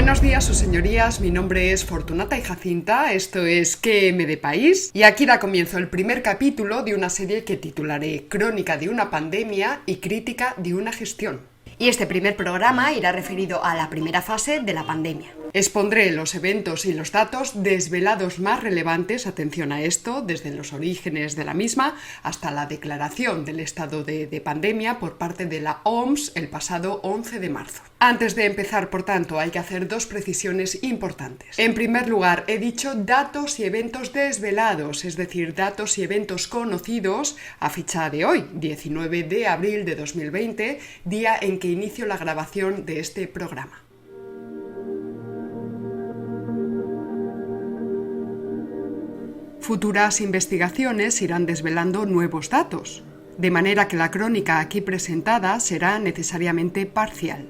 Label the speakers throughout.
Speaker 1: Buenos días, sus señorías. Mi nombre es Fortunata y Jacinta. Esto es QM de País. Y aquí da comienzo el primer capítulo de una serie que titularé Crónica de una pandemia y crítica de una gestión.
Speaker 2: Y este primer programa irá referido a la primera fase de la pandemia.
Speaker 1: Expondré los eventos y los datos desvelados más relevantes, atención a esto, desde los orígenes de la misma hasta la declaración del estado de pandemia por parte de la OMS el pasado 11 de marzo. Antes de empezar, por tanto, hay que hacer dos precisiones importantes. En primer lugar, he dicho datos y eventos desvelados, es decir, datos y eventos conocidos a fecha de hoy, 19 de abril de 2020, día en que inicio la grabación de este programa. Futuras investigaciones irán desvelando nuevos datos, de manera que la crónica aquí presentada será necesariamente parcial.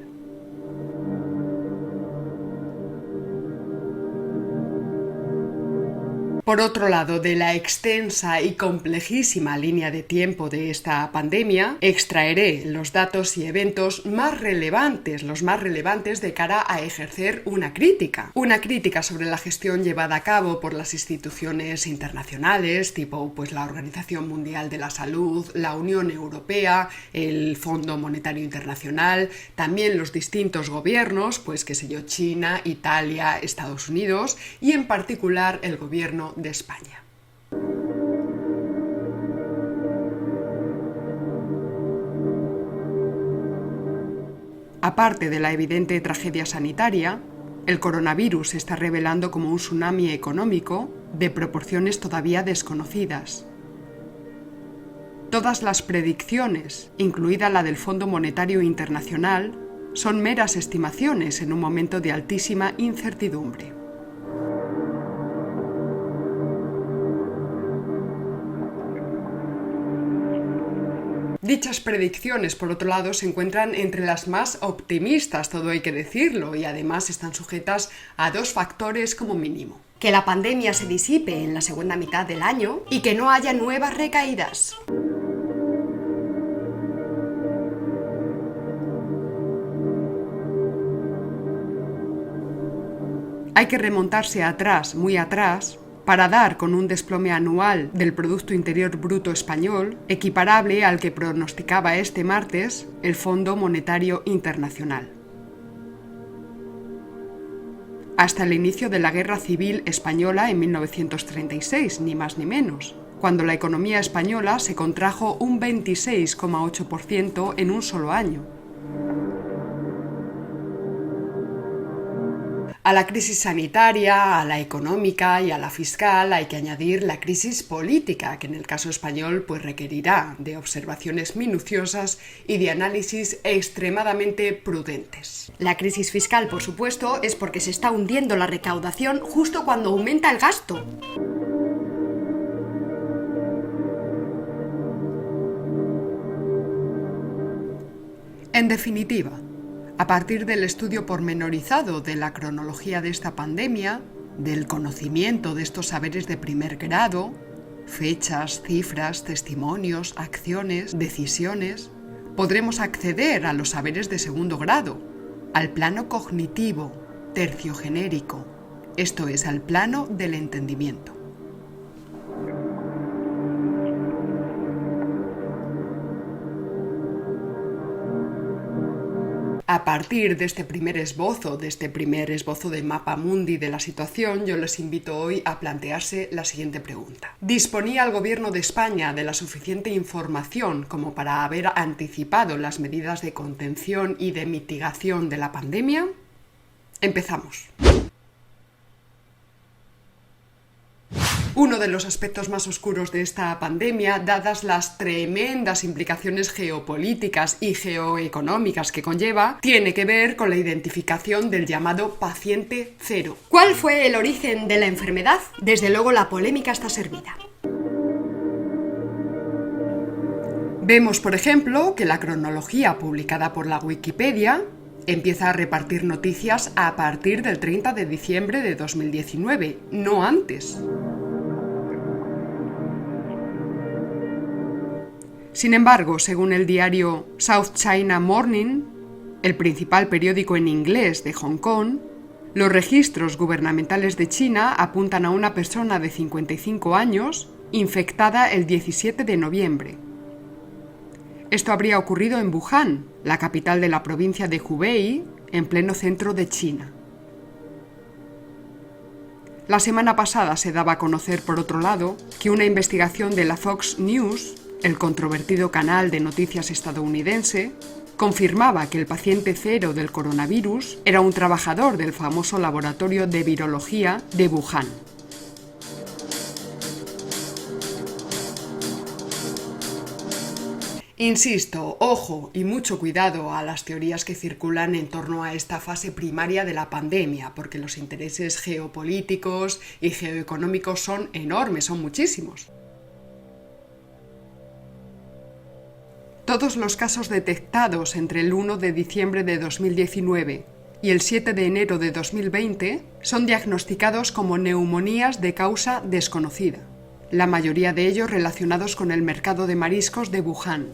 Speaker 1: Por otro lado, de la extensa y complejísima línea de tiempo de esta pandemia, extraeré los datos y eventos más relevantes, los más relevantes de cara a ejercer una crítica sobre la gestión llevada a cabo por las instituciones internacionales, tipo la Organización Mundial de la Salud, la Unión Europea, el Fondo Monetario Internacional, también los distintos gobiernos, China, Italia, Estados Unidos y en particular el gobierno de España. Aparte de la evidente tragedia sanitaria, el coronavirus se está revelando como un tsunami económico de proporciones todavía desconocidas. Todas las predicciones, incluida la del Fondo Monetario Internacional, son meras estimaciones en un momento de altísima incertidumbre. Dichas predicciones, por otro lado, se encuentran entre las más optimistas, todo hay que decirlo, y además están sujetas a dos factores como mínimo.
Speaker 2: Que la pandemia se disipe en la segunda mitad del año y que no haya nuevas recaídas.
Speaker 1: Hay que remontarse atrás, muy atrás, para dar con un desplome anual del Producto Interior Bruto español equiparable al que pronosticaba este martes el Fondo Monetario Internacional. Hasta el inicio de la Guerra Civil Española en 1936, ni más ni menos, cuando la economía española se contrajo un 26,8% en un solo año. A la crisis sanitaria, a la económica y a la fiscal hay que añadir la crisis política, que en el caso español requerirá de observaciones minuciosas y de análisis extremadamente prudentes.
Speaker 2: La crisis fiscal, por supuesto, es porque se está hundiendo la recaudación justo cuando aumenta el gasto.
Speaker 1: En definitiva, a partir del estudio pormenorizado de la cronología de esta pandemia, del conocimiento de estos saberes de primer grado, fechas, cifras, testimonios, acciones, decisiones, podremos acceder a los saberes de segundo grado, al plano cognitivo, terciogenérico, esto es, al plano del entendimiento. A partir de este primer esbozo de mapa mundi de la situación, yo les invito hoy a plantearse la siguiente pregunta. ¿Disponía el Gobierno de España de la suficiente información como para haber anticipado las medidas de contención y de mitigación de la pandemia? Empezamos. Uno de los aspectos más oscuros de esta pandemia, dadas las tremendas implicaciones geopolíticas y geoeconómicas que conlleva, tiene que ver con la identificación del llamado paciente cero.
Speaker 2: ¿Cuál fue el origen de la enfermedad? Desde luego la polémica está servida.
Speaker 1: Vemos, por ejemplo, que la cronología publicada por la Wikipedia empieza a repartir noticias a partir del 30 de diciembre de 2019, no antes. Sin embargo, según el diario South China Morning, el principal periódico en inglés de Hong Kong, Los registros gubernamentales de China apuntan a una persona de 55 años infectada el 17 de noviembre. Esto habría ocurrido en Wuhan, la capital de la provincia de Hubei, en pleno centro de China. La semana pasada se daba a conocer, por otro lado, que una investigación de la Fox News, el controvertido canal de noticias estadounidense, confirmaba que el paciente cero del coronavirus era un trabajador del famoso laboratorio de virología de Wuhan. Insisto, ojo y mucho cuidado a las teorías que circulan en torno a esta fase primaria de la pandemia, porque los intereses geopolíticos y geoeconómicos son enormes, son muchísimos. Todos los casos detectados entre el 1 de diciembre de 2019 y el 7 de enero de 2020 son diagnosticados como neumonías de causa desconocida, la mayoría de ellos relacionados con el mercado de mariscos de Wuhan.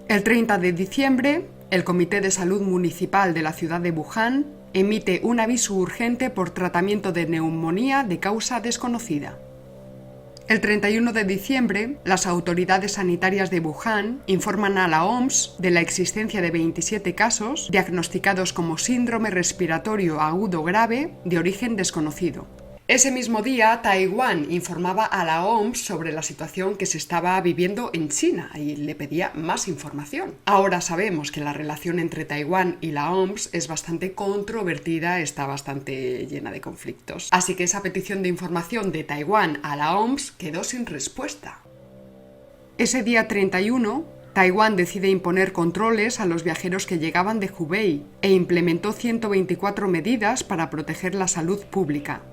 Speaker 1: El 30 de diciembre, el Comité de Salud Municipal de la ciudad de Wuhan emite un aviso urgente por tratamiento de neumonía de causa desconocida. El 31 de diciembre, las autoridades sanitarias de Wuhan informan a la OMS de la existencia de 27 casos diagnosticados como síndrome respiratorio agudo grave de origen desconocido. Ese mismo día, Taiwán informaba a la OMS sobre la situación que se estaba viviendo en China y le pedía más información. Ahora sabemos que la relación entre Taiwán y la OMS es bastante controvertida, está bastante llena de conflictos. Así que esa petición de información de Taiwán a la OMS quedó sin respuesta. Ese día 31, Taiwán decide imponer controles a los viajeros que llegaban de Hubei e implementó 124 medidas para proteger la salud pública.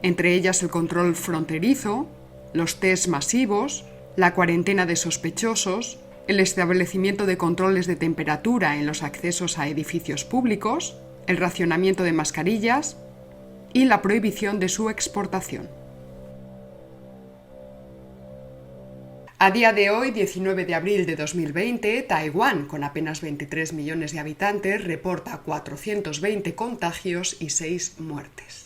Speaker 1: Entre ellas el control fronterizo, los test masivos, la cuarentena de sospechosos, el establecimiento de controles de temperatura en los accesos a edificios públicos, el racionamiento de mascarillas y la prohibición de su exportación. A día de hoy, 19 de abril de 2020, Taiwán, con apenas 23 millones de habitantes, reporta 420 contagios y 6 muertes.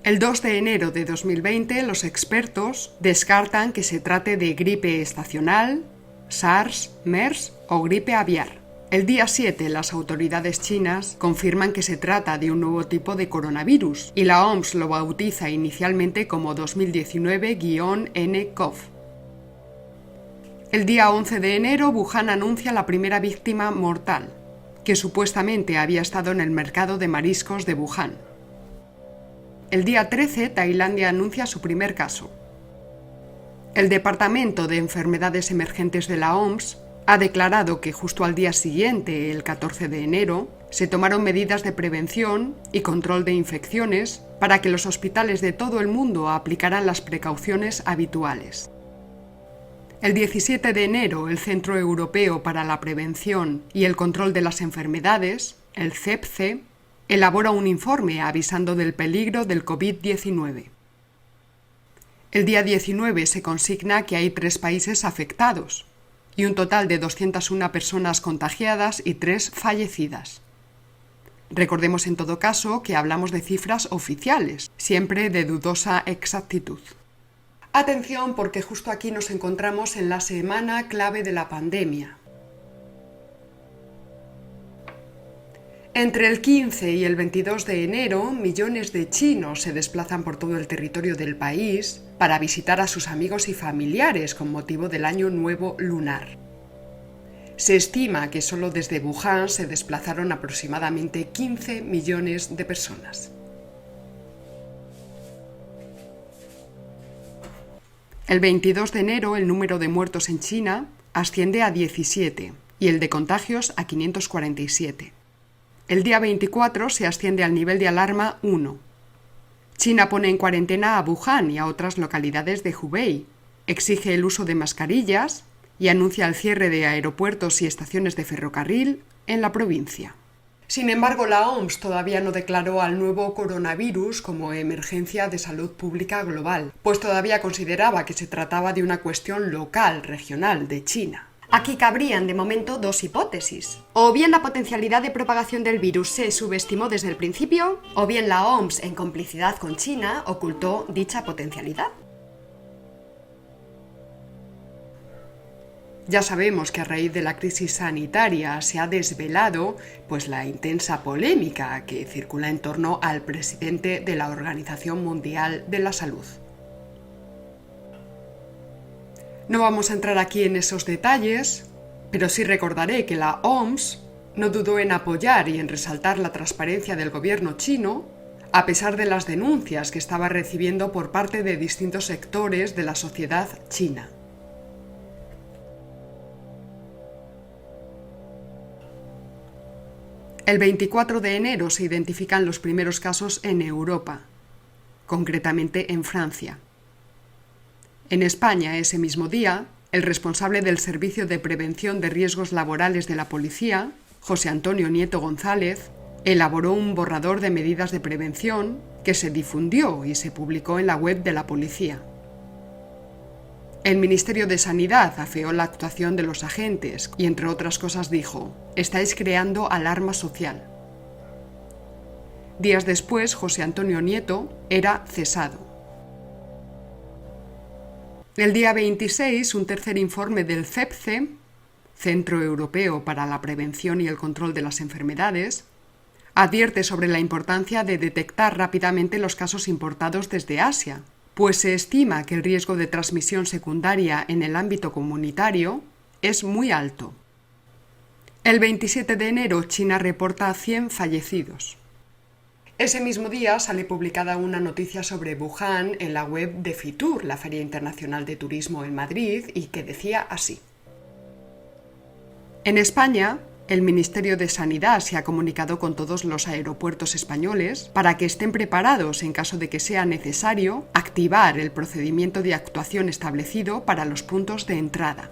Speaker 1: El 2 de enero de 2020, los expertos descartan que se trate de gripe estacional, SARS, MERS o gripe aviar. El día 7, las autoridades chinas confirman que se trata de un nuevo tipo de coronavirus y la OMS lo bautiza inicialmente como 2019-nCoV. El día 11 de enero, Wuhan anuncia la primera víctima mortal, que supuestamente había estado en el mercado de mariscos de Wuhan. El día 13, Tailandia anuncia su primer caso. El Departamento de Enfermedades Emergentes de la OMS ha declarado que justo al día siguiente, el 14 de enero, se tomaron medidas de prevención y control de infecciones para que los hospitales de todo el mundo aplicaran las precauciones habituales. El 17 de enero, el Centro Europeo para la Prevención y el Control de las Enfermedades, el CEPC, elabora un informe avisando del peligro del COVID-19. El día 19 se consigna que hay 3 países afectados y un total de 201 personas contagiadas y 3 fallecidas. Recordemos en todo caso que hablamos de cifras oficiales, siempre de dudosa exactitud. Atención, porque justo aquí nos encontramos en la semana clave de la pandemia. Entre el 15 y el 22 de enero, millones de chinos se desplazan por todo el territorio del país para visitar a sus amigos y familiares con motivo del Año Nuevo Lunar. Se estima que solo desde Wuhan se desplazaron aproximadamente 15 millones de personas. El 22 de enero, el número de muertos en China asciende a 17 y el de contagios a 547. El día 24 se asciende al nivel de alarma 1. China pone en cuarentena a Wuhan y a otras localidades de Hubei, exige el uso de mascarillas y anuncia el cierre de aeropuertos y estaciones de ferrocarril en la provincia. Sin embargo, la OMS todavía no declaró al nuevo coronavirus como emergencia de salud pública global, pues todavía consideraba que se trataba de una cuestión local, regional, de China.
Speaker 2: Aquí cabrían de momento dos hipótesis. O bien la potencialidad de propagación del virus se subestimó desde el principio, o bien la OMS, en complicidad con China, ocultó dicha potencialidad.
Speaker 1: Ya sabemos que a raíz de la crisis sanitaria se ha desvelado la intensa polémica que circula en torno al presidente de la Organización Mundial de la Salud. No vamos a entrar aquí en esos detalles, pero sí recordaré que la OMS no dudó en apoyar y en resaltar la transparencia del gobierno chino, a pesar de las denuncias que estaba recibiendo por parte de distintos sectores de la sociedad china. El 24 de enero se identifican los primeros casos en Europa, concretamente en Francia. En España, ese mismo día, el responsable del Servicio de Prevención de Riesgos Laborales de la Policía, José Antonio Nieto González, elaboró un borrador de medidas de prevención que se difundió y se publicó en la web de la policía. El Ministerio de Sanidad afeó la actuación de los agentes y, entre otras cosas, dijo: «Estáis creando alarma social». Días después, José Antonio Nieto era cesado. El día 26, un tercer informe del CEPCE, Centro Europeo para la Prevención y el Control de las Enfermedades, advierte sobre la importancia de detectar rápidamente los casos importados desde Asia, pues se estima que el riesgo de transmisión secundaria en el ámbito comunitario es muy alto. El 27 de enero, China reporta 100 fallecidos. Ese mismo día sale publicada una noticia sobre Wuhan en la web de Fitur, la Feria Internacional de Turismo en Madrid, y que decía así: en España, el Ministerio de Sanidad se ha comunicado con todos los aeropuertos españoles para que estén preparados en caso de que sea necesario activar el procedimiento de actuación establecido para los puntos de entrada.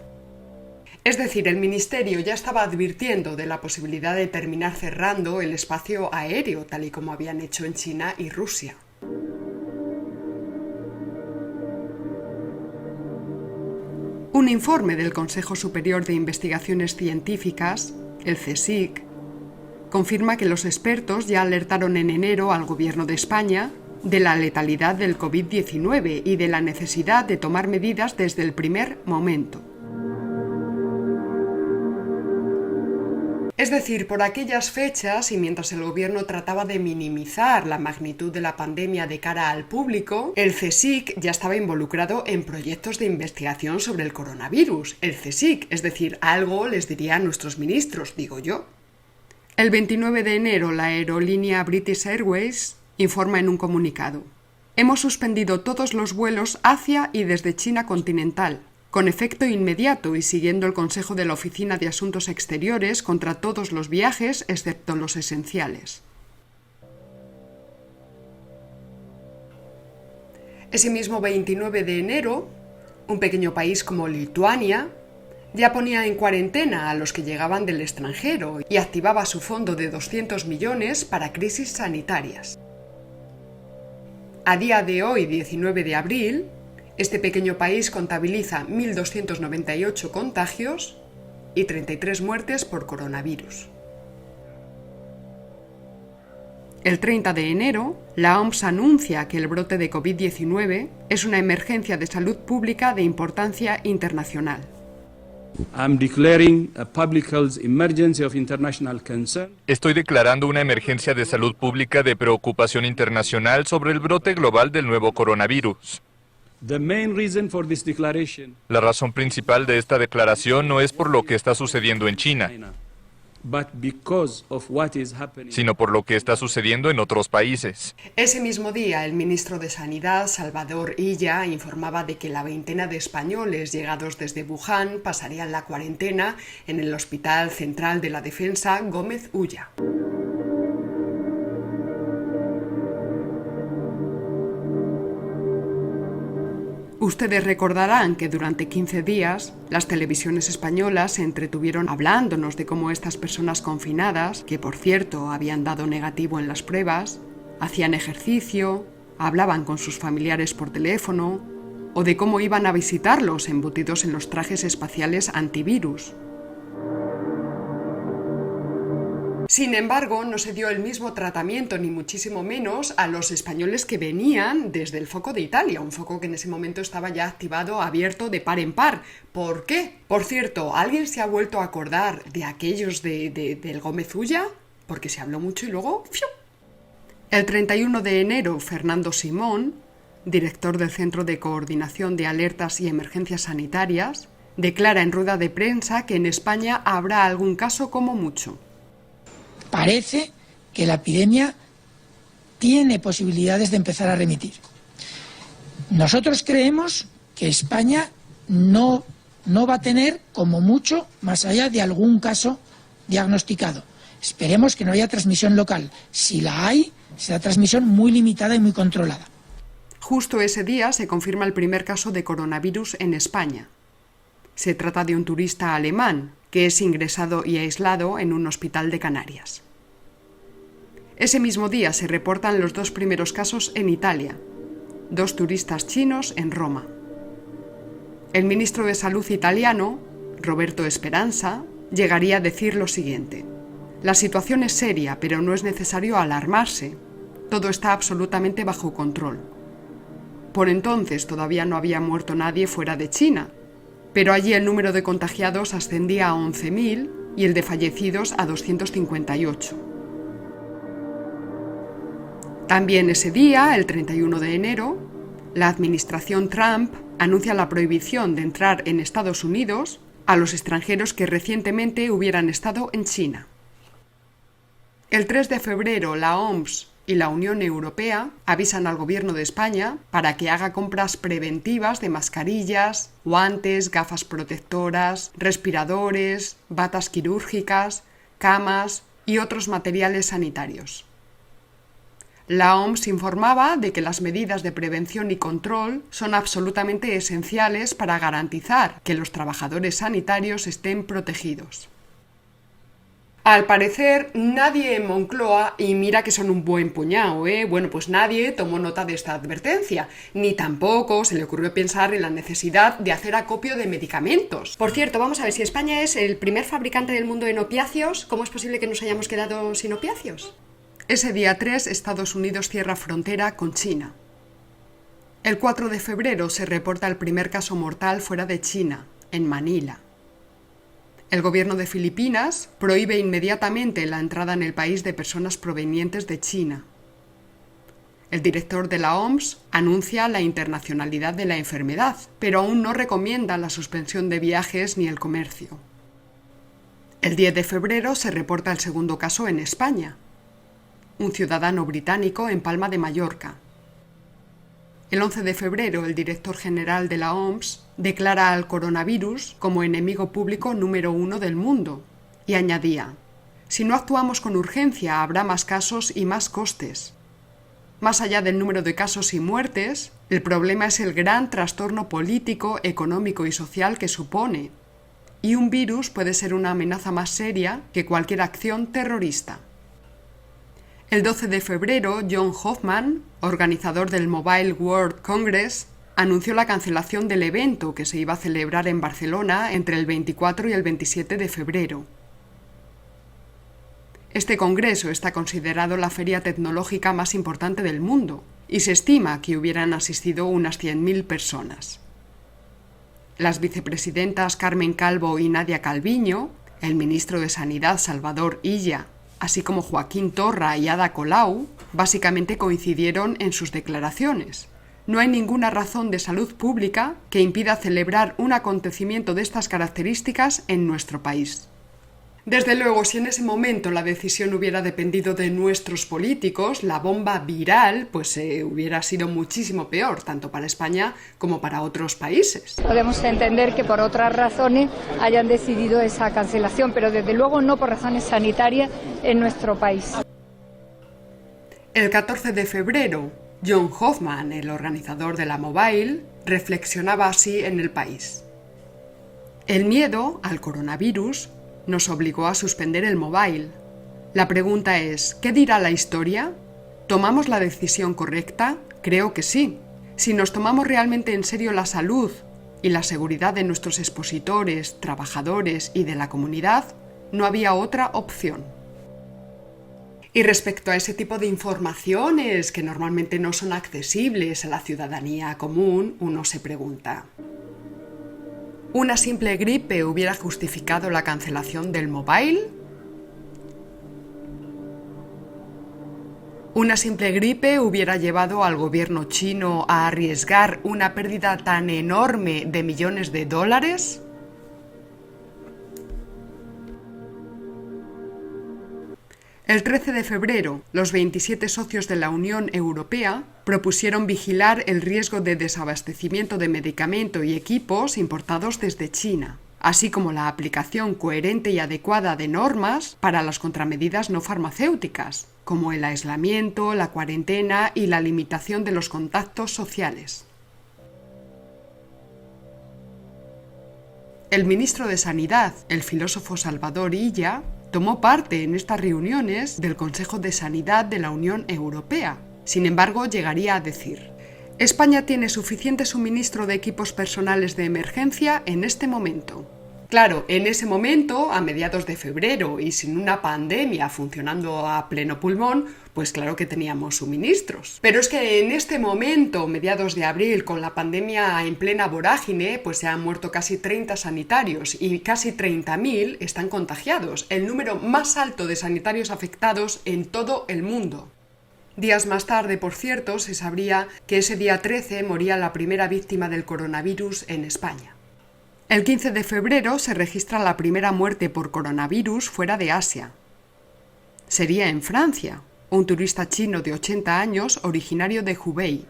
Speaker 1: Es decir, el Ministerio ya estaba advirtiendo de la posibilidad de terminar cerrando el espacio aéreo, tal y como habían hecho en China y Rusia. Un informe del Consejo Superior de Investigaciones Científicas, el CSIC, confirma que los expertos ya alertaron en enero al Gobierno de España de la letalidad del COVID-19 y de la necesidad de tomar medidas desde el primer momento. Es decir, por aquellas fechas y mientras el gobierno trataba de minimizar la magnitud de la pandemia de cara al público, el CSIC ya estaba involucrado en proyectos de investigación sobre el coronavirus. El CSIC, es decir, algo les diría a nuestros ministros, digo yo. El 29 de enero, la aerolínea British Airways informa en un comunicado: hemos suspendido todos los vuelos hacia y desde China continental, con efecto inmediato y siguiendo el consejo de la Oficina de Asuntos Exteriores contra todos los viajes excepto los esenciales. Ese mismo 29 de enero, un pequeño país como Lituania ya ponía en cuarentena a los que llegaban del extranjero y activaba su fondo de 200 millones para crisis sanitarias. A día de hoy, 19 de abril, este pequeño país contabiliza 1.298 contagios y 33 muertes por coronavirus. El 30 de enero, la OMS anuncia que el brote de COVID-19 es una emergencia de salud pública de importancia internacional.
Speaker 3: Estoy declarando una emergencia de salud pública de preocupación internacional sobre el brote global del nuevo coronavirus. La razón principal de esta declaración no es por lo que está sucediendo en China, sino por lo que está sucediendo en otros países.
Speaker 1: Ese mismo día, el ministro de Sanidad, Salvador Illa, informaba de que la veintena de españoles llegados desde Wuhan pasarían la cuarentena en el Hospital Central de la Defensa Gómez Ulla. Ustedes recordarán que durante 15 días las televisiones españolas se entretuvieron hablándonos de cómo estas personas confinadas, que por cierto habían dado negativo en las pruebas, hacían ejercicio, hablaban con sus familiares por teléfono, o de cómo iban a visitarlos embutidos en los trajes espaciales antivirus. Sin embargo, no se dio el mismo tratamiento, ni muchísimo menos, a los españoles que venían desde el foco de Italia, un foco que en ese momento estaba ya activado, abierto de par en par. ¿Por qué? Por cierto, ¿alguien se ha vuelto a acordar de aquellos del Gómez Ulla? Porque se habló mucho y luego... ¡fiu! El 31 de enero, Fernando Simón, director del Centro de Coordinación de Alertas y Emergencias Sanitarias, declara en rueda de prensa que en España habrá algún caso como mucho.
Speaker 4: Parece que la epidemia tiene posibilidades de empezar a remitir. Nosotros creemos que España no va a tener, como mucho, más allá de algún caso diagnosticado. Esperemos que no haya transmisión local. Si la hay, será transmisión muy limitada y muy controlada.
Speaker 1: Justo ese día se confirma el primer caso de coronavirus en España. Se trata de un turista alemán que es ingresado y aislado en un hospital de Canarias. Ese mismo día se reportan los 2 primeros casos en Italia, 2 turistas chinos en Roma. El ministro de Salud italiano, Roberto Speranza, llegaría a decir lo siguiente: la situación es seria, pero no es necesario alarmarse. Todo está absolutamente bajo control. Por entonces todavía no había muerto nadie fuera de China, pero allí el número de contagiados ascendía a 11.000 y el de fallecidos a 258. También ese día, el 31 de enero, la administración Trump anuncia la prohibición de entrar en Estados Unidos a los extranjeros que recientemente hubieran estado en China. El 3 de febrero, la OMS y la Unión Europea avisan al Gobierno de España para que haga compras preventivas de mascarillas, guantes, gafas protectoras, respiradores, batas quirúrgicas, camas y otros materiales sanitarios. La OMS informaba de que las medidas de prevención y control son absolutamente esenciales para garantizar que los trabajadores sanitarios estén protegidos. Al parecer, nadie en Moncloa, y mira que son un buen puñado, bueno, pues nadie tomó nota de esta advertencia, ni tampoco se le ocurrió pensar en la necesidad de hacer acopio de medicamentos.
Speaker 2: Por cierto, vamos a ver, si España es el primer fabricante del mundo en opiáceos, ¿cómo es posible que nos hayamos quedado sin opiáceos?
Speaker 1: Ese día 3, Estados Unidos cierra frontera con China. El 4 de febrero se reporta el primer caso mortal fuera de China, en Manila. El gobierno de Filipinas prohíbe inmediatamente la entrada en el país de personas provenientes de China. El director de la OMS anuncia la internacionalidad de la enfermedad, pero aún no recomienda la suspensión de viajes ni el comercio. El 10 de febrero se reporta el segundo caso en España, un ciudadano británico en Palma de Mallorca. El 11 de febrero, el director general de la OMS declara al coronavirus como enemigo público número 1 del mundo y añadía: si no actuamos con urgencia, habrá más casos y más costes. Más allá del número de casos y muertes, el problema es el gran trastorno político, económico y social que supone, y un virus puede ser una amenaza más seria que cualquier acción terrorista. El 12 de febrero, John Hoffman, organizador del Mobile World Congress, anunció la cancelación del evento que se iba a celebrar en Barcelona entre el 24 y el 27 de febrero. Este congreso está considerado la feria tecnológica más importante del mundo y se estima que hubieran asistido unas 100.000 personas. Las vicepresidentas Carmen Calvo y Nadia Calviño, el ministro de Sanidad Salvador Illa, así como Joaquín Torra y Ada Colau, básicamente coincidieron en sus declaraciones. No hay ninguna razón de salud pública que impida celebrar un acontecimiento de estas características en nuestro país. Desde luego, si en ese momento la decisión hubiera dependido de nuestros políticos, la bomba viral hubiera sido muchísimo peor, tanto para España como para otros países.
Speaker 5: Podemos entender que por otras razones hayan decidido esa cancelación, pero desde luego no por razones sanitarias en nuestro país.
Speaker 1: El 14 de febrero, John Hoffman, el organizador de la Mobile, reflexionaba así en el país: el miedo al coronavirus nos obligó a suspender el Mobile. La pregunta es, ¿qué dirá la historia? ¿Tomamos la decisión correcta? Creo que sí. Si nos tomamos realmente en serio la salud y la seguridad de nuestros expositores, trabajadores y de la comunidad, no había otra opción. Y respecto a ese tipo de informaciones que normalmente no son accesibles a la ciudadanía común, uno se pregunta: ¿una simple gripe hubiera justificado la cancelación del Mobile? ¿Una simple gripe hubiera llevado al gobierno chino a arriesgar una pérdida tan enorme de millones de dólares? El 13 de febrero, los 27 socios de la Unión Europea propusieron vigilar el riesgo de desabastecimiento de medicamento y equipos importados desde China, así como la aplicación coherente y adecuada de normas para las contramedidas no farmacéuticas, como el aislamiento, la cuarentena y la limitación de los contactos sociales. El ministro de Sanidad, el filósofo Salvador Illa, tomó parte en estas reuniones del Consejo de Sanidad de la Unión Europea. Sin embargo, llegaría a decir: España tiene suficiente suministro de equipos personales de emergencia en este momento. Claro, en ese momento, a mediados de febrero y sin una pandemia funcionando a pleno pulmón, pues claro que teníamos suministros. Pero es que en este momento, mediados de abril, con la pandemia en plena vorágine, pues se han muerto casi 30 sanitarios y casi 30.000 están contagiados, el número más alto de sanitarios afectados en todo el mundo. Días más tarde, por cierto, se sabría que ese día 13 moría la primera víctima del coronavirus en España. El 15 de febrero se registra la primera muerte por coronavirus fuera de Asia. Sería en Francia, un turista chino de 80 años originario de Hubei.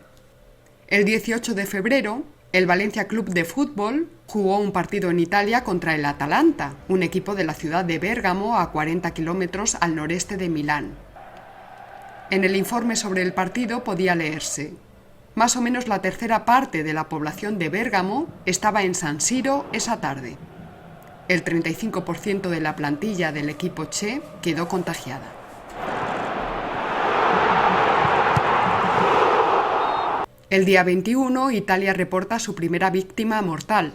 Speaker 1: El 18 de febrero, el Valencia Club de Fútbol jugó un partido en Italia contra el Atalanta, un equipo de la ciudad de Bérgamo a 40 kilómetros al noreste de Milán. En el informe sobre el partido podía leerse: más o menos la tercera parte de la población de Bérgamo estaba en San Siro esa tarde. El 35% de la plantilla del equipo Che quedó contagiada. El día 21, Italia reporta su primera víctima mortal.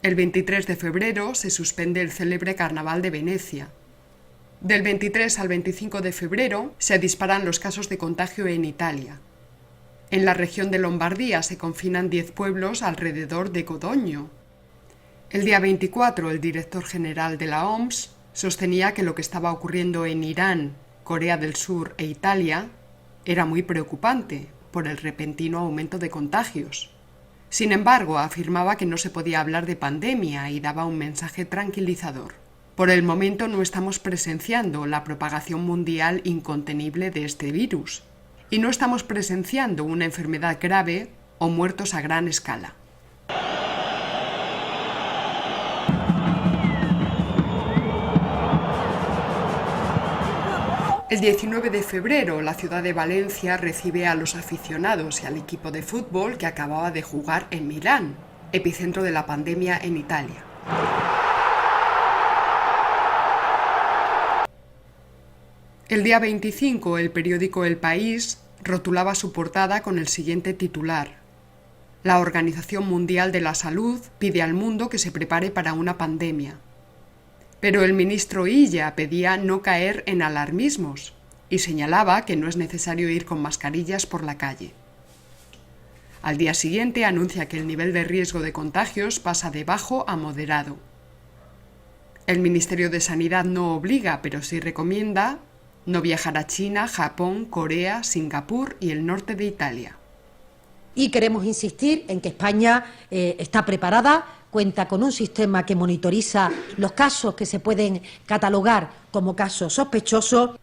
Speaker 1: El 23 de febrero se suspende el célebre Carnaval de Venecia. Del 23 al 25 de febrero se disparan los casos de contagio en Italia. En la región de Lombardía se confinan 10 pueblos alrededor de Codogno. El día 24, el director general de la OMS sostenía que lo que estaba ocurriendo en Irán, Corea del Sur e Italia era muy preocupante por el repentino aumento de contagios. Sin embargo, afirmaba que no se podía hablar de pandemia y daba un mensaje tranquilizador. Por el momento no estamos presenciando la propagación mundial incontenible de este virus. Y no estamos presenciando una enfermedad grave o muertos a gran escala. El 19 de febrero, la ciudad de Valencia recibe a los aficionados y al equipo de fútbol que acababa de jugar en Milán, epicentro de la pandemia en Italia. El día 25, el periódico El País rotulaba su portada con el siguiente titular: La Organización Mundial de la Salud pide al mundo que se prepare para una pandemia. Pero el ministro Illa pedía no caer en alarmismos y señalaba que no es necesario ir con mascarillas por la calle. Al día siguiente anuncia que el nivel de riesgo de contagios pasa de bajo a moderado. El Ministerio de Sanidad no obliga, pero sí recomienda no viajar a China, Japón, Corea, Singapur y el norte de Italia.
Speaker 6: Y queremos insistir en que España está preparada, cuenta con un sistema que monitoriza los casos que se pueden catalogar como casos sospechosos.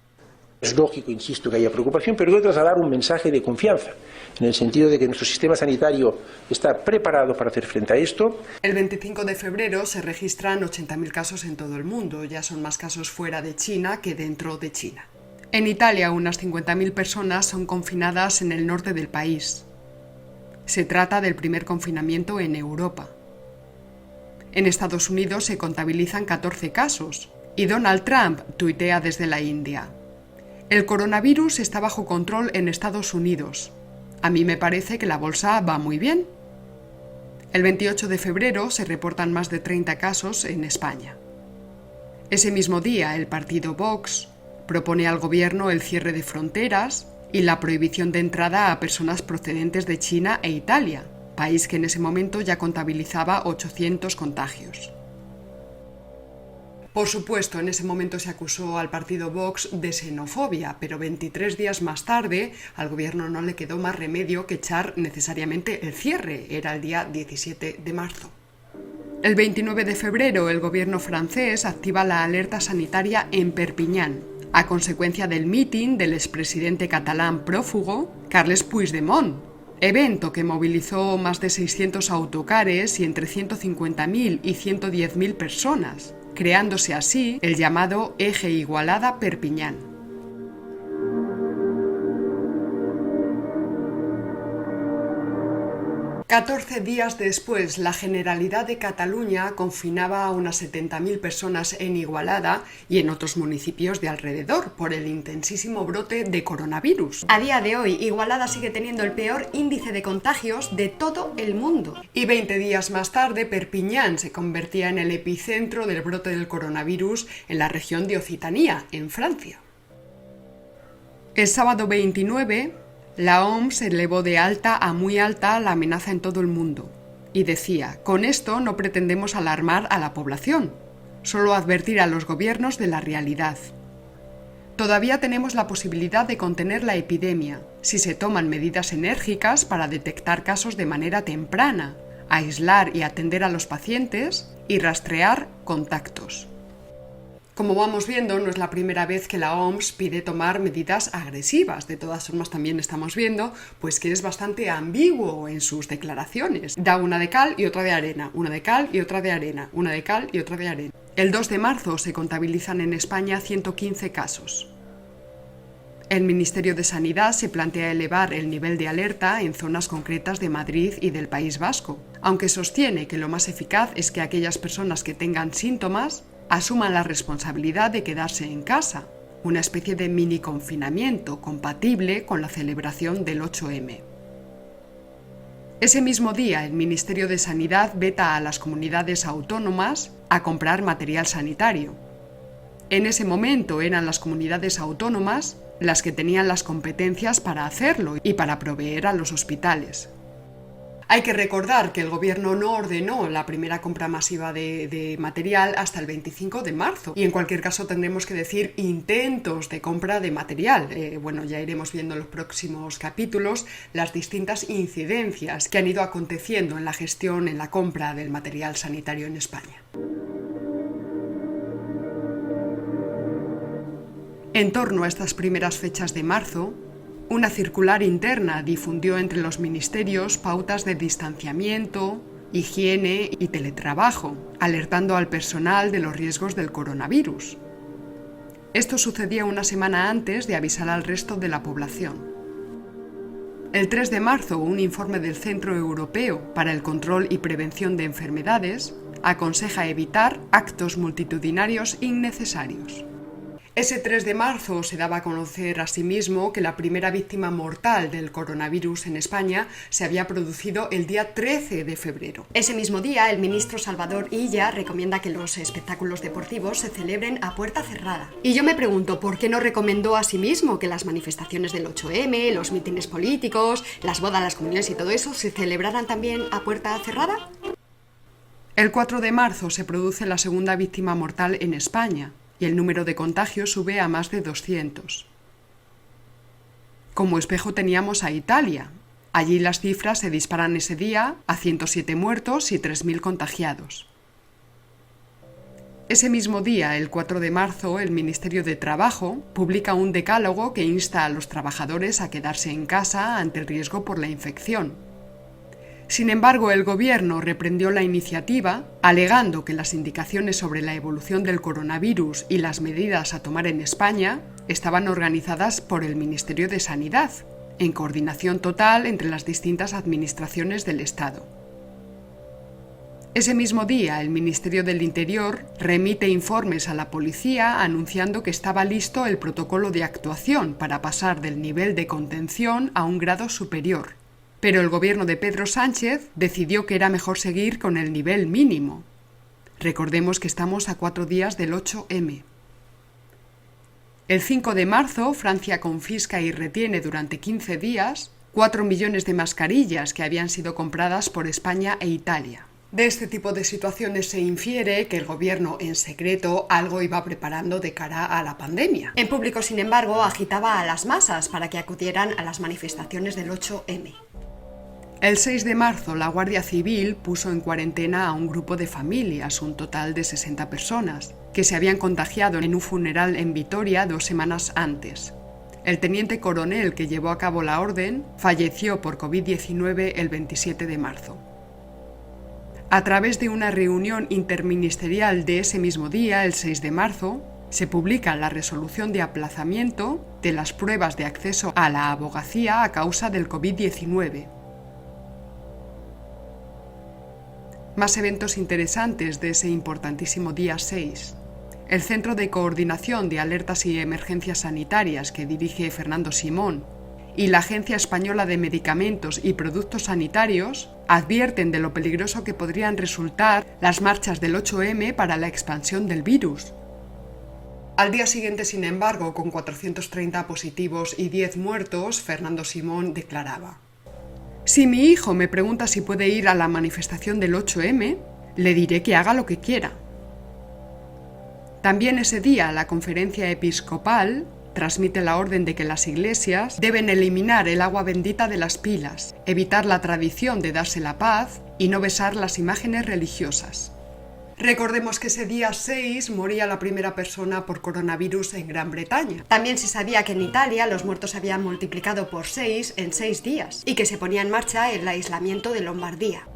Speaker 7: Es lógico, insisto, que haya preocupación, pero quiero trasladar un mensaje de confianza, en el sentido de que nuestro sistema sanitario está preparado para hacer frente a esto.
Speaker 1: El 25 de febrero se registran 80.000 casos en todo el mundo, ya son más casos fuera de China que dentro de China. En Italia, unas 50.000 personas son confinadas en el norte del país. Se trata del primer confinamiento en Europa. En Estados Unidos se contabilizan 14 casos y Donald Trump tuitea desde la India: el coronavirus está bajo control en Estados Unidos. A mí me parece que la bolsa va muy bien. El 28 de febrero se reportan más de 30 casos en España. Ese mismo día, el partido Vox propone al gobierno el cierre de fronteras y la prohibición de entrada a personas procedentes de China e Italia, país que en ese momento ya contabilizaba 800 contagios. Por supuesto, en ese momento se acusó al partido Vox de xenofobia, pero 23 días más tarde al gobierno no le quedó más remedio que echar necesariamente el cierre. Era el día 17 de marzo. El 29 de febrero el gobierno francés activa la alerta sanitaria en Perpiñán, a consecuencia del mitin del expresidente catalán prófugo Carles Puigdemont, evento que movilizó más de 600 autocares y entre 150.000 y 110.000 personas, creándose así el llamado Eje Igualada-Perpiñán. 14 días después, la Generalidad de Cataluña confinaba a unas 70.000 personas en Igualada y en otros municipios de alrededor por el intensísimo brote de coronavirus.
Speaker 2: A día de hoy, Igualada sigue teniendo el peor índice de contagios de todo el mundo.
Speaker 1: Y 20 días más tarde, Perpiñán se convertía en el epicentro del brote del coronavirus en la región de Occitania, en Francia. El sábado 29, la OMS elevó de alta a muy alta la amenaza en todo el mundo y decía: con esto no pretendemos alarmar a la población, solo advertir a los gobiernos de la realidad. Todavía tenemos la posibilidad de contener la epidemia si se toman medidas enérgicas para detectar casos de manera temprana, aislar y atender a los pacientes y rastrear contactos. Como vamos viendo, no es la primera vez que la OMS pide tomar medidas agresivas. De todas formas, también estamos viendo pues que es bastante ambiguo en sus declaraciones. Da una de cal y otra de arena, una de cal y otra de arena, una de cal y otra de arena. El 2 de marzo se contabilizan en España 115 casos. El Ministerio de Sanidad se plantea elevar el nivel de alerta en zonas concretas de Madrid y del País Vasco, aunque sostiene que lo más eficaz es que aquellas personas que tengan síntomas asuman la responsabilidad de quedarse en casa, una especie de mini confinamiento compatible con la celebración del 8M. Ese mismo día, el Ministerio de Sanidad veta a las comunidades autónomas a comprar material sanitario. En ese momento eran las comunidades autónomas las que tenían las competencias para hacerlo y para proveer a los hospitales. Hay que recordar que el gobierno no ordenó la primera compra masiva de material hasta el 25 de marzo. Y en cualquier caso tendremos que decir intentos de compra de material. Ya iremos viendo en los próximos capítulos las distintas incidencias que han ido aconteciendo en la gestión, en la compra del material sanitario en España. En torno a estas primeras fechas de marzo, una circular interna difundió entre los ministerios pautas de distanciamiento, higiene y teletrabajo, alertando al personal de los riesgos del coronavirus. Esto sucedía una semana antes de avisar al resto de la población. El 3 de marzo, un informe del Centro Europeo para el Control y Prevención de Enfermedades aconseja evitar actos multitudinarios innecesarios. Ese 3 de marzo se daba a conocer asimismo que la primera víctima mortal del coronavirus en España se había producido el día 13 de febrero.
Speaker 2: Ese mismo día, el ministro Salvador Illa recomienda que los espectáculos deportivos se celebren a puerta cerrada. Y yo me pregunto, ¿por qué no recomendó asimismo que las manifestaciones del 8M, los mítines políticos, las bodas, las comuniones y todo eso se celebraran también a puerta cerrada?
Speaker 1: El 4 de marzo se produce la segunda víctima mortal en España y el número de contagios sube a más de 200. Como espejo teníamos a Italia. Allí las cifras se disparan ese día a 107 muertos y 3.000 contagiados. Ese mismo día, el 4 de marzo, el Ministerio de Trabajo publica un decálogo que insta a los trabajadores a quedarse en casa ante el riesgo por la infección. Sin embargo, el gobierno reprendió la iniciativa, alegando que las indicaciones sobre la evolución del coronavirus y las medidas a tomar en España estaban organizadas por el Ministerio de Sanidad, en coordinación total entre las distintas administraciones del Estado. Ese mismo día, el Ministerio del Interior remite informes a la policía anunciando que estaba listo el protocolo de actuación para pasar del nivel de contención a un grado superior. Pero el gobierno de Pedro Sánchez decidió que era mejor seguir con el nivel mínimo. Recordemos que estamos a 4 días del 8M. El 5 de marzo, Francia confisca y retiene durante 15 días 4 millones de mascarillas que habían sido compradas por España e Italia. De este tipo de situaciones se infiere que el gobierno en secreto algo iba preparando de cara a la pandemia.
Speaker 2: En público, sin embargo, agitaba a las masas para que acudieran a las manifestaciones del 8M.
Speaker 1: El 6 de marzo, la Guardia Civil puso en cuarentena a un grupo de familias, un total de 60 personas, que se habían contagiado en un funeral en Vitoria 2 semanas antes. El teniente coronel que llevó a cabo la orden falleció por COVID-19 el 27 de marzo. A través de una reunión interministerial de ese mismo día, el 6 de marzo, se publica la resolución de aplazamiento de las pruebas de acceso a la abogacía a causa del COVID-19. Más eventos interesantes de ese importantísimo día 6. El Centro de Coordinación de Alertas y Emergencias Sanitarias que dirige Fernando Simón y la Agencia Española de Medicamentos y Productos Sanitarios advierten de lo peligroso que podrían resultar las marchas del 8M para la expansión del virus. Al día siguiente, sin embargo, con 430 positivos y 10 muertos, Fernando Simón declaraba: «Si mi hijo me pregunta si puede ir a la manifestación del 8M, le diré que haga lo que quiera». También ese día, la Conferencia Episcopal transmite la orden de que las iglesias deben eliminar el agua bendita de las pilas, evitar la tradición de darse la paz y no besar las imágenes religiosas. Recordemos que ese día 6 moría la primera persona por coronavirus en Gran Bretaña.
Speaker 2: También se sabía que en Italia los muertos se habían multiplicado por 6 en 6 días y que se ponía en marcha el aislamiento de Lombardía.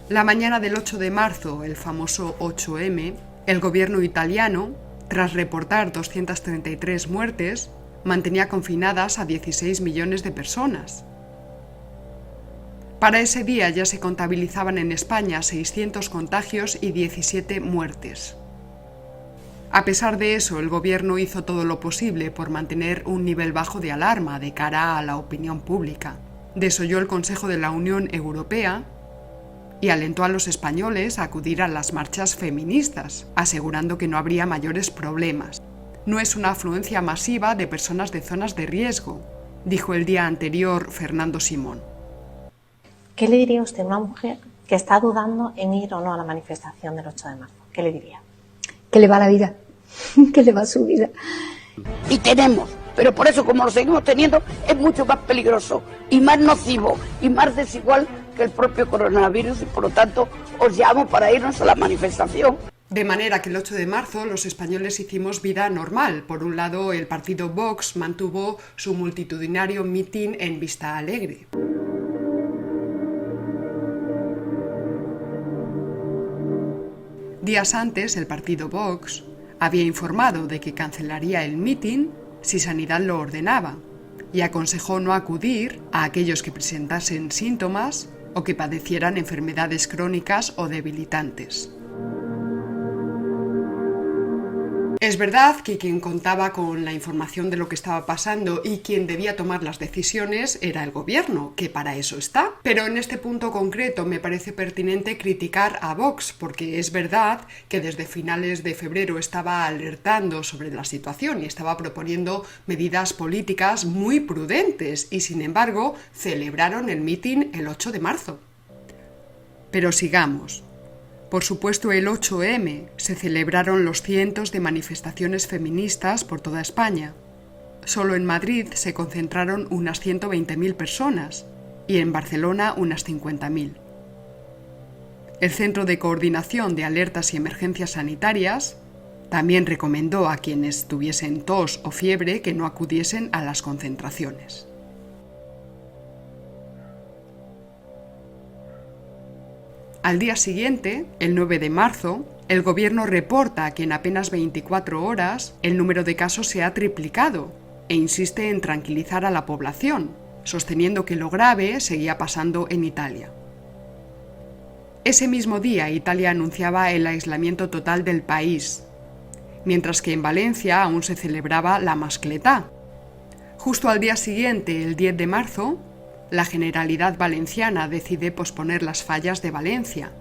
Speaker 1: La mañana del 8 de marzo, el famoso 8M, el gobierno italiano, tras reportar 233 muertes, mantenía confinadas a 16 millones de personas. Para ese día ya se contabilizaban en España 600 contagios y 17 muertes. A pesar de eso, el gobierno hizo todo lo posible por mantener un nivel bajo de alarma de cara a la opinión pública. Desoyó el Consejo de la Unión Europea y alentó a los españoles a acudir a las marchas feministas, asegurando que no habría mayores problemas. No es una afluencia masiva de personas de zonas de riesgo, dijo el día anterior Fernando Simón.
Speaker 8: ¿Qué le diría usted a una mujer que está dudando en ir o no a la manifestación del 8 de marzo? ¿Qué le diría?
Speaker 5: Que le va la vida, que le va su vida.
Speaker 9: Y tenemos, pero por eso, como lo seguimos teniendo, es mucho más peligroso y más nocivo y más desigual que el propio coronavirus, y por lo tanto os llamo para irnos a la manifestación.
Speaker 1: De manera que el 8 de marzo los españoles hicimos vida normal. Por un lado, el partido Vox mantuvo su multitudinario mitin en Vista Alegre. Días antes, el partido Vox había informado de que cancelaría el mitin si Sanidad lo ordenaba y aconsejó no acudir a aquellos que presentasen síntomas o que padecieran enfermedades crónicas o debilitantes. Es verdad que quien contaba con la información de lo que estaba pasando y quien debía tomar las decisiones era el gobierno, que para eso está. Pero en este punto concreto me parece pertinente criticar a Vox, porque es verdad que desde finales de febrero estaba alertando sobre la situación y estaba proponiendo medidas políticas muy prudentes y, sin embargo, celebraron el mitin el 8 de marzo. Pero sigamos. Por supuesto, el 8M se celebraron los cientos de manifestaciones feministas por toda España. Solo en Madrid se concentraron unas 120.000 personas y en Barcelona unas 50.000. El Centro de Coordinación de Alertas y Emergencias Sanitarias también recomendó a quienes tuviesen tos o fiebre que no acudiesen a las concentraciones. Al día siguiente, el 9 de marzo, el gobierno reporta que en apenas 24 horas el número de casos se ha triplicado e insiste en tranquilizar a la población, sosteniendo que lo grave seguía pasando en Italia. Ese mismo día Italia anunciaba el aislamiento total del país, mientras que en Valencia aún se celebraba la Mascletá. Justo al día siguiente, el 10 de marzo, la Generalidad Valenciana decide posponer las fallas de Valencia.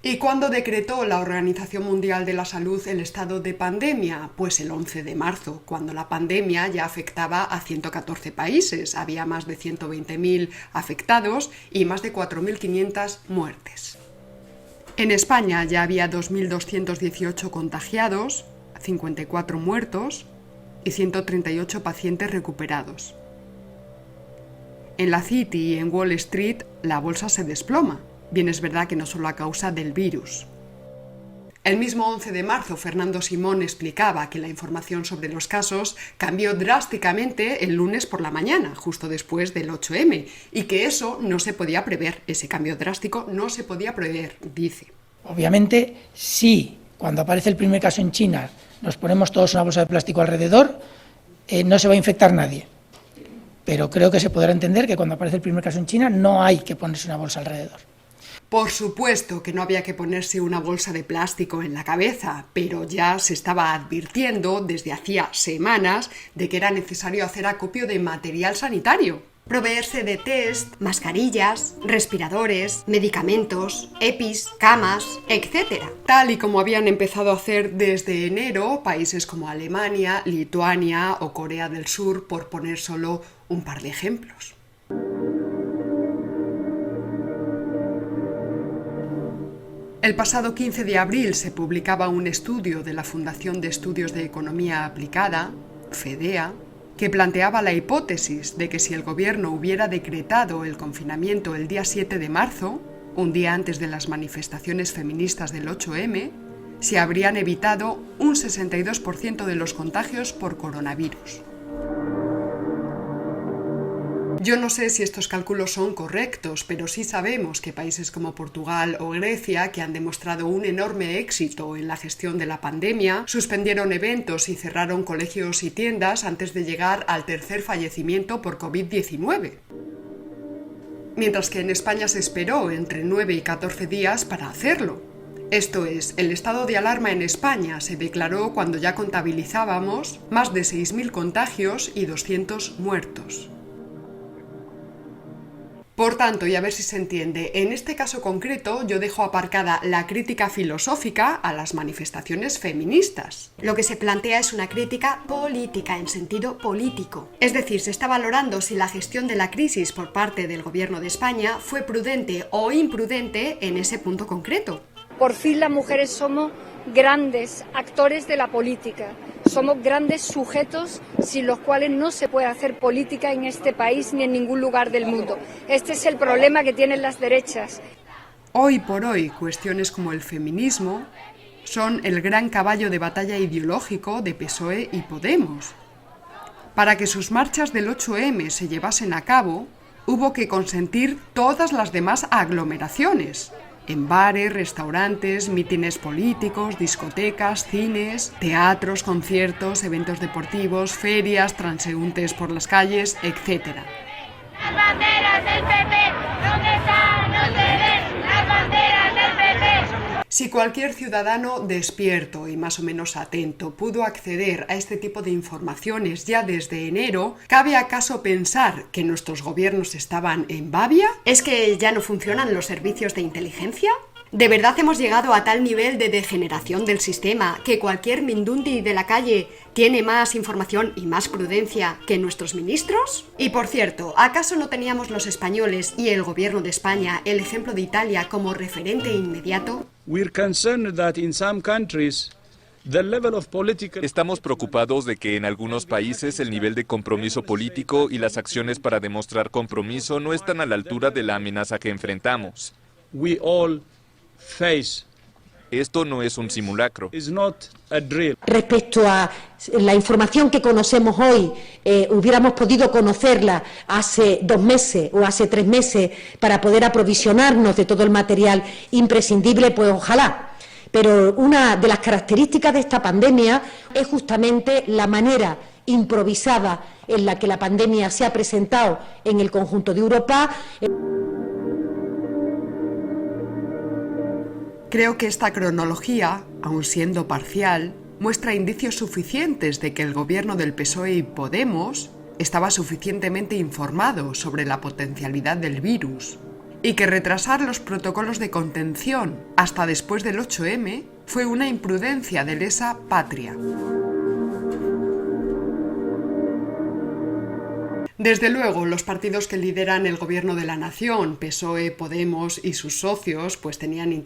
Speaker 1: ¿Y cuándo decretó la Organización Mundial de la Salud el estado de pandemia? Pues el 11 de marzo, cuando la pandemia ya afectaba a 114 países. Había más de 120.000 afectados y más de 4.500 muertes. En España ya había 2.218 contagiados, 54 muertos y 138 pacientes recuperados. En la City y en Wall Street la bolsa se desploma. Bien es verdad que no solo a causa del virus. El mismo 11 de marzo, Fernando Simón explicaba que la información sobre los casos cambió drásticamente el lunes por la mañana, justo después del 8M, y que eso no se podía prever, ese cambio drástico no se podía prever, dice.
Speaker 4: Obviamente, sí, cuando aparece el primer caso en China, nos ponemos todos una bolsa de plástico alrededor, no se va a infectar nadie. Pero creo que se podrá entender que cuando aparece el primer caso en China no hay que ponerse una bolsa alrededor.
Speaker 1: Por supuesto que no había que ponerse una bolsa de plástico en la cabeza, pero ya se estaba advirtiendo desde hacía semanas de que era necesario hacer acopio de material sanitario.
Speaker 2: Proveerse de test, mascarillas, respiradores, medicamentos, EPIs, camas, etc.
Speaker 1: Tal y como habían empezado a hacer desde enero países como Alemania, Lituania o Corea del Sur, por poner solo un par de ejemplos. El pasado 15 de abril se publicaba un estudio de la Fundación de Estudios de Economía Aplicada, FEDEA, que planteaba la hipótesis de que si el gobierno hubiera decretado el confinamiento el día 7 de marzo, un día antes de las manifestaciones feministas del 8M, se habrían evitado un 62% de los contagios por coronavirus. Yo no sé si estos cálculos son correctos, pero sí sabemos que países como Portugal o Grecia, que han demostrado un enorme éxito en la gestión de la pandemia, suspendieron eventos y cerraron colegios y tiendas antes de llegar al tercer fallecimiento por COVID-19. Mientras que en España se esperó entre 9 y 14 días para hacerlo. Esto es, el estado de alarma en España se declaró cuando ya contabilizábamos más de 6.000 contagios y 200 muertos. Por tanto, y a ver si se entiende, en este caso concreto yo dejo aparcada la crítica filosófica a las manifestaciones feministas.
Speaker 2: Lo que se plantea es una crítica política, en sentido político. Es decir, se está valorando si la gestión de la crisis por parte del gobierno de España fue prudente o imprudente en ese punto concreto.
Speaker 5: Por fin las mujeres somos grandes actores de la política. Somos grandes sujetos sin los cuales no se puede hacer política en este país ni en ningún lugar del mundo. Este es el problema que tienen las derechas.
Speaker 1: Hoy por hoy, cuestiones como el feminismo son el gran caballo de batalla ideológico de PSOE y Podemos. Para que sus marchas del 8M se llevasen a cabo, hubo que consentir todas las demás aglomeraciones. En bares, restaurantes, mítines políticos, discotecas, cines, teatros, conciertos, eventos deportivos, ferias, transeúntes por las calles, etc.
Speaker 10: Las banderas del PP, ¿dónde están? No se ven las banderas del PP.
Speaker 1: Si cualquier ciudadano despierto y más o menos atento pudo acceder a este tipo de informaciones ya desde enero, ¿cabe acaso pensar que nuestros gobiernos estaban en babia?
Speaker 2: ¿Es que ya no funcionan los servicios de inteligencia? ¿De verdad hemos llegado a tal nivel de degeneración del sistema que cualquier mindundi de la calle tiene más información y más prudencia que nuestros ministros? Y por cierto, ¿acaso no teníamos los españoles y el gobierno de España el ejemplo de Italia como referente inmediato?
Speaker 3: Estamos preocupados de que en algunos países el nivel de compromiso político y las acciones para demostrar compromiso no están a la altura de la amenaza que enfrentamos. Esto no es un simulacro.
Speaker 6: Respecto a la información que conocemos hoy, hubiéramos podido conocerla hace 2 meses o hace 3 meses para poder aprovisionarnos de todo el material imprescindible, pues ojalá. Pero una de las características de esta pandemia es justamente la manera improvisada en la que la pandemia se ha presentado en el conjunto de Europa.
Speaker 1: Creo que esta cronología, aun siendo parcial, muestra indicios suficientes de que el gobierno del PSOE y Podemos estaba suficientemente informado sobre la potencialidad del virus y que retrasar los protocolos de contención hasta después del 8M fue una imprudencia de lesa patria. Desde luego, los partidos que lideran el gobierno de la nación, PSOE, Podemos y sus socios, pues tenían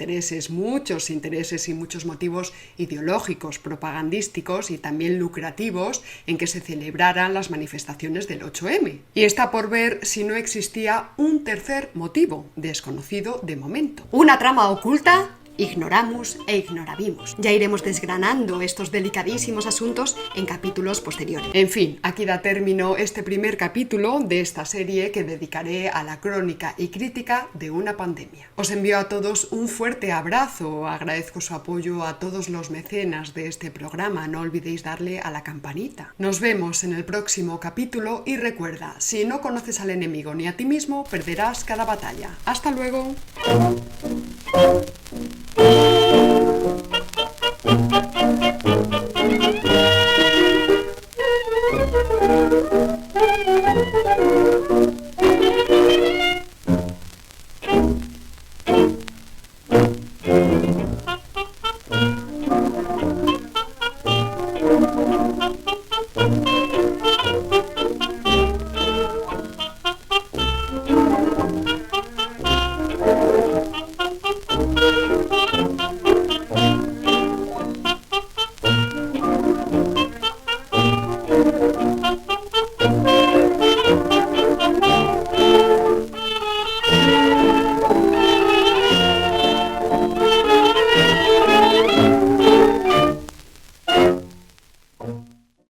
Speaker 1: muchos intereses y muchos motivos ideológicos, propagandísticos y también lucrativos en que se celebraran las manifestaciones del 8M. Y está por ver si no existía un tercer motivo, desconocido de momento.
Speaker 2: Una trama oculta. Ignoramos e ignorabimos. Ya iremos desgranando estos delicadísimos asuntos en capítulos posteriores.
Speaker 1: En fin, aquí da término este primer capítulo de esta serie que dedicaré a la crónica y crítica de una pandemia. Os envío a todos un fuerte abrazo, agradezco su apoyo a todos los mecenas de este programa, no olvidéis darle a la campanita. Nos vemos en el próximo capítulo y recuerda, si no conoces al enemigo ni a ti mismo, perderás cada batalla. ¡Hasta luego!